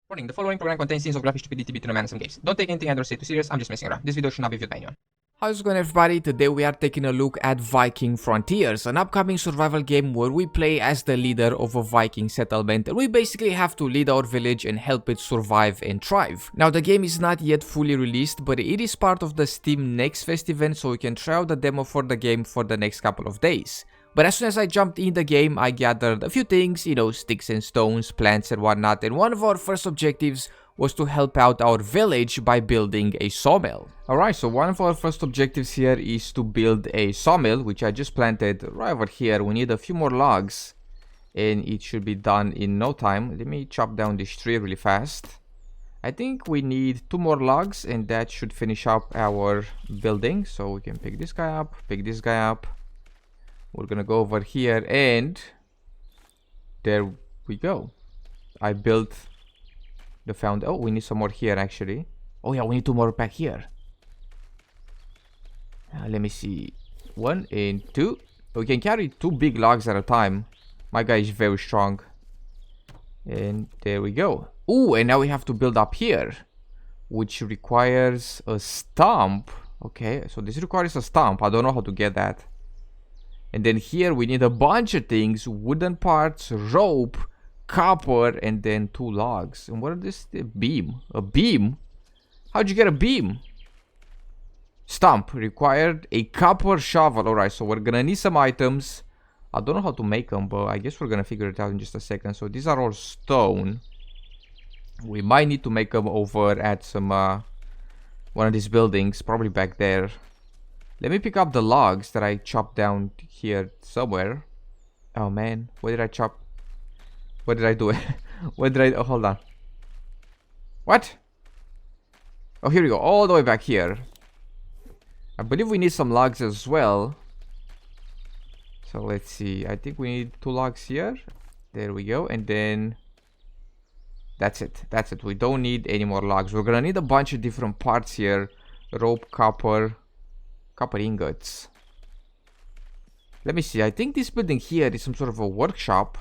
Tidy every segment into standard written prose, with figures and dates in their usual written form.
Warning, the following program contains scenes of graphic stupidity between a man and some gays. Don't take anything I don't say too serious, I'm just messing around. This video should not be viewed by anyone. How's it going, everybody? Today we are taking a look at Viking Frontiers, an upcoming survival game where we play as the leader of a Viking settlement and we basically have to lead our village and help it survive and thrive. Now the game is not yet fully released, but it is part of the Steam Next Fest event, so we can try out the demo for the game for the next couple of days. But as soon as I jumped in the game, I gathered a few things, sticks and stones, plants and whatnot, and one of our first objectives was to help out our village by building a sawmill. Alright, so one of our first objectives here is to build a sawmill, which I just planted right over here. We need a few more logs, and it should be done in no time. Let me chop down this tree really fast. I think we need 2 more logs, and that should finish up our building. So we can pick this guy up, pick this guy up. We're gonna go over here, and there we go. I built the oh, we need some more here actually. Oh yeah, we need 2 more back here. Let me see. 1 and 2. We can carry 2 big logs at a time. My guy is very strong. And there we go. Ooh, and now we have to build up here, which requires a stump. Okay, so this requires a stump. I don't know how to get that. And then here we need a bunch of things: wooden parts, rope, copper, and then 2 logs. And what is this? A beam. A beam? How'd you get a beam? Stump required a copper shovel. Alright, so we're gonna need some items. I don't know how to make them, but I guess we're gonna figure it out in just a second. So these are all stone. We might need to make them over at some one of these buildings, probably back there. Let me pick up the logs that I chopped down here somewhere. Oh man, where did I chop? What did I do? Where did I... Oh, hold on. What? Oh, here we go. All the way back here. I believe we need some logs as well. So let's see. I think we need 2 logs here. There we go. And then... That's it. That's it. We don't need any more logs. We're gonna need a bunch of different parts here. Rope, copper ingots. Let me see. I think this building here is some sort of a workshop.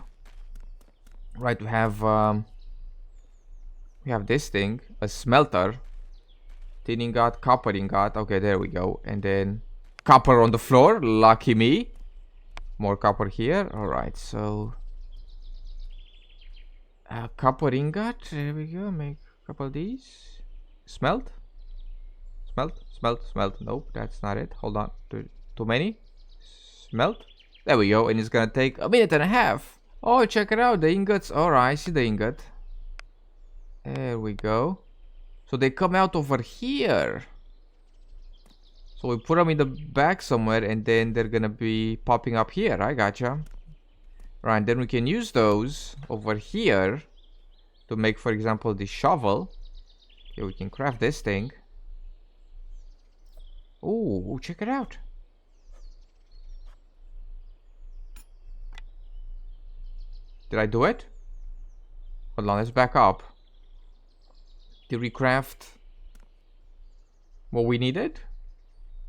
Right, we have this thing, a smelter, tin ingot, copper ingot. Okay, there we go. And then copper on the floor. Lucky me. More copper here. All right, so copper ingot. There we go. Make a couple of these. Smelt. Nope, that's not it. Hold on. Too many. Smelt. There we go. And it's gonna take a minute and a half. Oh, check it out. The ingots. Alright, I see the ingot. There we go. So they come out over here. So we put them in the back somewhere, and then they're gonna be popping up here. I gotcha. Right, then we can use those over here to make, for example, the shovel. Okay, we can craft this thing. Oh, check it out. Did I do it? Hold on, let's back up. Did we craft what we needed?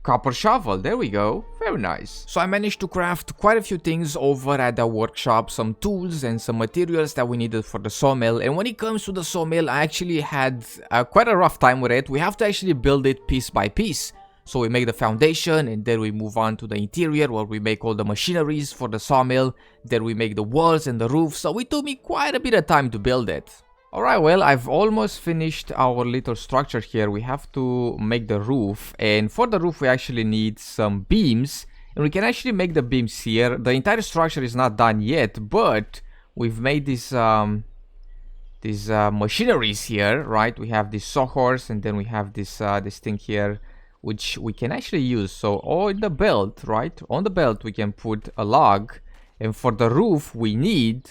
Copper shovel, there we go. Very nice. So I managed to craft quite a few things over at the workshop, some tools and some materials that we needed for the sawmill. And when it comes to the sawmill, I actually had quite a rough time with it. We have to actually build it piece by piece. So we make the foundation, and then we move on to the interior where we make all the machineries for the sawmill. Then we make the walls and the roof. So it took me quite a bit of time to build it. Alright, well, I've almost finished our little structure here. We have to make the roof, and for the roof we actually need some beams. And we can actually make the beams here. The entire structure is not done yet, but we've made these machineries here, right? We have this sawhorse, and then we have this thing here, which we can actually use. So on the belt, right? On the belt we can put a log, and for the roof we need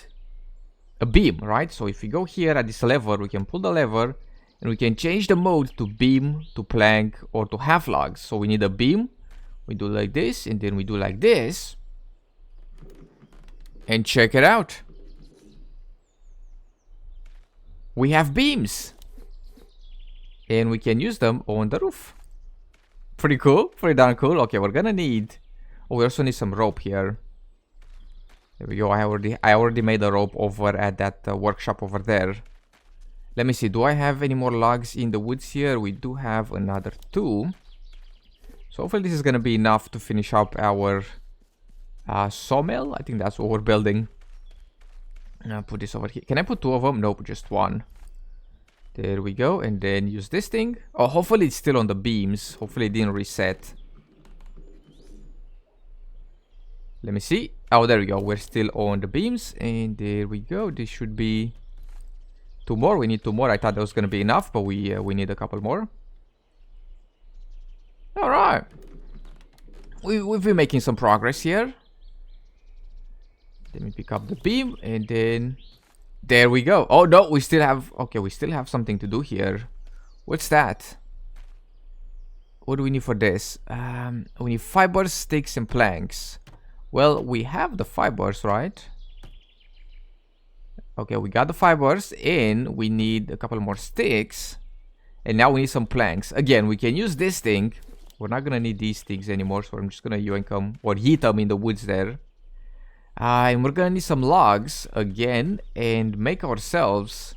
a beam, right? So if we go here at this lever, we can pull the lever and we can change the mode to beam, to plank, or to half logs. So we need a beam. We do like this, and then we do like this. And check it out. We have beams. And we can use them on the roof. Pretty cool, pretty darn cool. Okay, we're gonna need... Oh, we also need some rope here. There we go. I already made a rope over at that workshop over there. Let me see. Do I have any more logs in the woods here? We do have another 2. So hopefully this is going to be enough to finish up our sawmill. I think that's what we're building. I'll put this over here. Can I put 2 of them? Nope, just 1. There we go. And then use this thing. Oh, hopefully it's still on the beams. Hopefully it didn't reset. Let me see. Oh, there we go. We're still on the beams. And there we go. This should be 2 more. We need 2 more. I thought that was going to be enough, but we need a couple more. All right. We've been making some progress here. Let me pick up the beam and then there we go. Oh no, we still have, okay, we still have something to do here. What's that? What do we need for this? We need fibers, sticks, and planks. Well, we have the fibers, right? Okay, we got the fibers and we need a couple more sticks. And now we need some planks. Again, we can use this thing. We're not gonna need these things anymore, so I'm just gonna yoink them or yeet them in the woods there. And we're gonna need some logs again and make ourselves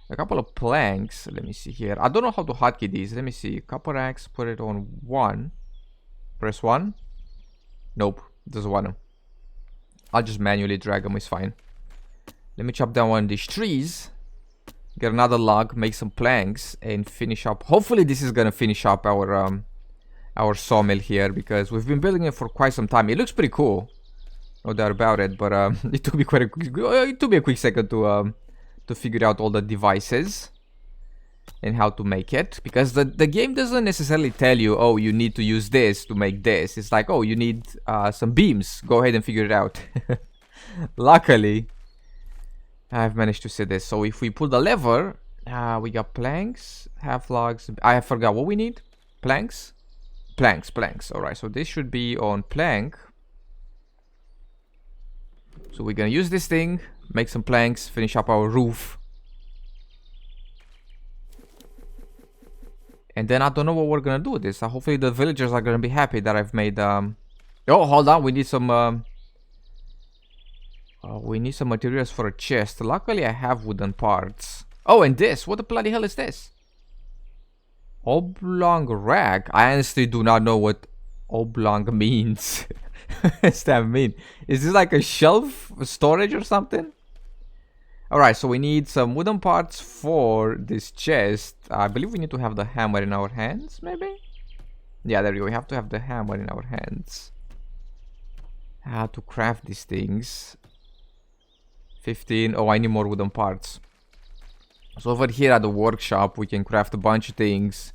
a couple of planks. Let me see here. I don't know how to hotkey these. Let me see. Copper axe, put it on 1. Press 1. Nope, doesn't want to. I'll just manually drag them, it's fine. Let me chop down one of these trees. Get another log, make some planks, and finish up. Hopefully this is gonna finish up our sawmill here, because we've been building it for quite some time. It looks pretty cool. No doubt about it, but it took me a quick second to figure out all the devices and how to make it, because the game doesn't necessarily tell you, oh, you need to use this to make this. It's like, oh, you need some beams. Go ahead and figure it out. Luckily, I've managed to see this. So if we pull the lever, we got planks, half logs. I forgot what we need. Planks. All right. So this should be on plank. So we're gonna use this thing, make some planks, finish up our roof. And then I don't know what we're gonna do with this. Hopefully the villagers are gonna be happy that I've made Oh, hold on, we need some materials for a chest. Luckily I have wooden parts. Oh, and this, what the bloody hell is this? Oblong rack. I honestly do not know what oblong means. What does that mean? Is this like a shelf storage or something? Alright, so we need some wooden parts for this chest. I believe we need to have the hammer in our hands, maybe? Yeah, there we go. We have to have the hammer in our hands. How to craft these things. 15. Oh, I need more wooden parts. So over here at the workshop, we can craft a bunch of things.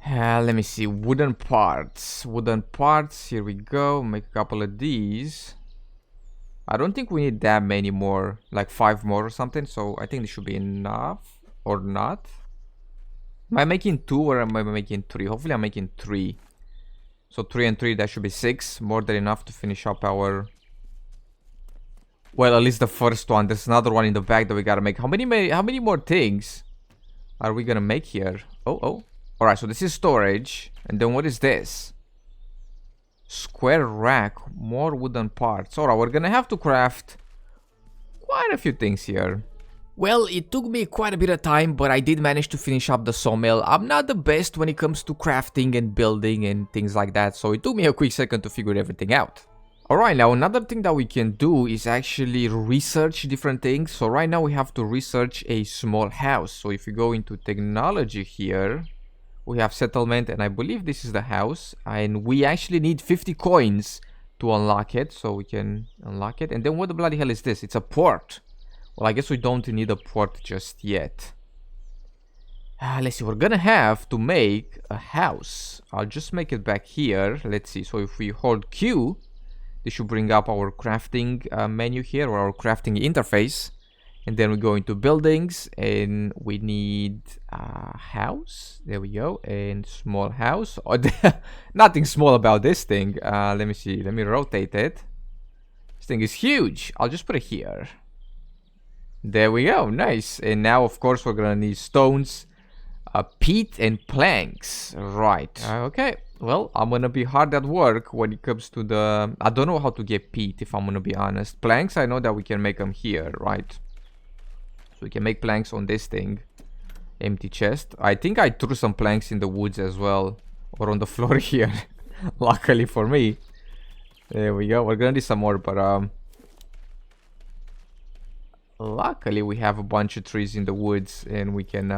Let me see. Wooden parts. Here we go. Make a couple of these. I don't think we need that many more. Like 5 more or something. So I think this should be enough. Or not. Am I making 2 or am I making 3? Hopefully I'm making 3. So 3 and 3, that should be 6. More than enough to finish up our... Well, at least the first one. There's another one in the back that we gotta make. How many more things are we gonna make here? Oh. Alright, so this is storage. And then what is this? Square rack. More wooden parts. Alright, we're gonna have to craft quite a few things here. Well, it took me quite a bit of time, but I did manage to finish up the sawmill. I'm not the best when it comes to crafting and building and things like that, so it took me a quick second to figure everything out. Alright, now another thing that we can do is actually research different things. So right now we have to research a small house. So if you go into technology here, we have settlement, and I believe this is the house, and we actually need 50 coins to unlock it, so we can unlock it. And then what the bloody hell is this? It's a port. Well, I guess we don't need a port just yet. Let's see, we're gonna have to make a house. I'll just make it back here. Let's see, so if we hold Q, this should bring up our crafting menu here, or our crafting interface. And then we go into buildings, and we need a house. There we go. And small house. Oh, nothing small about this thing. Let me see. Let me rotate it. This thing is huge. I'll just put it here. There we go. Nice. And now, of course, we're going to need stones, peat, and planks. Right. Okay. Well, I'm going to be hard at work when it comes to the... I don't know how to get peat, if I'm going to be honest. Planks, I know that we can make them here, right? we can make planks on this thing. Empty chest. I think I threw some planks in the woods as well. Or on the floor here. Luckily for me. There we go. We're gonna do some more, but luckily we have a bunch of trees in the woods, and we can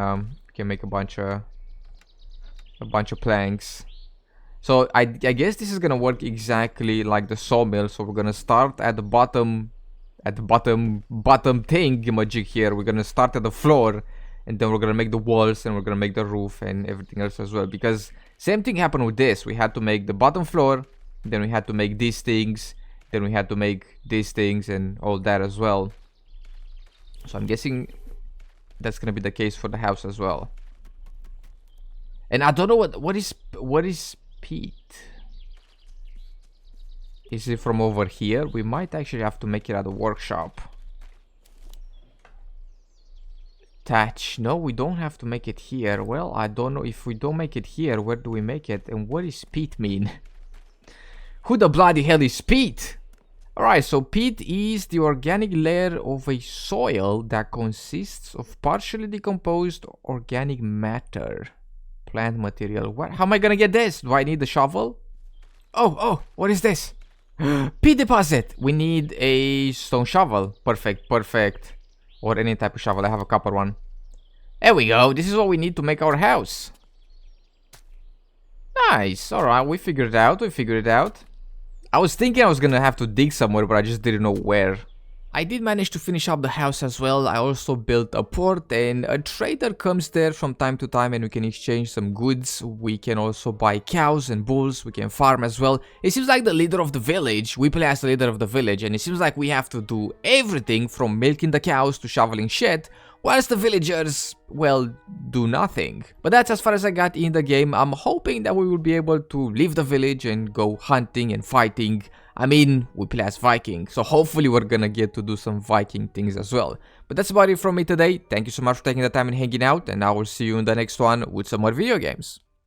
make a bunch of planks. So I guess this is gonna work exactly like the sawmill. So we're gonna start at the bottom thingamajig here. We're gonna start at the floor, and then we're gonna make the walls, and we're gonna make the roof and everything else as well. Because same thing happened with this. We had to make the bottom floor, then we had to make these things, then we had to make these things and all that as well. So I'm guessing that's gonna be the case for the house as well. And I don't know what is peat. Is it from over here? We might actually have to make it at the workshop. Thatch. No, we don't have to make it here. Well, I don't know. If we don't make it here, where do we make it? And what does peat mean? Who the bloody hell is peat? Alright, so peat is the organic layer of a soil that consists of partially decomposed organic matter. Plant material. What? How am I gonna get this? Do I need the shovel? Oh, what is this? Peat deposit. We need a stone shovel. Perfect. Or any type of shovel. I have a copper one. There we go. This is what we need to make our house. Nice. Alright, we figured it out. I was thinking I was gonna have to dig somewhere, but I just didn't know where. I did manage to finish up the house as well. I also built a port, and a trader comes there from time to time, and we can exchange some goods. We can also buy cows and bulls. We can farm as well. It seems like the leader of the village, we play as the leader of the village, and it seems like we have to do everything from milking the cows to shoveling shit, whilst the villagers, well, do nothing. But that's as far as I got in the game. I'm hoping that we will be able to leave the village and go hunting and fighting. I mean, we play as Viking, so hopefully we're gonna get to do some Viking things as well. But that's about it from me today. Thank you so much for taking the time and hanging out, and I will see you in the next one with some more video games.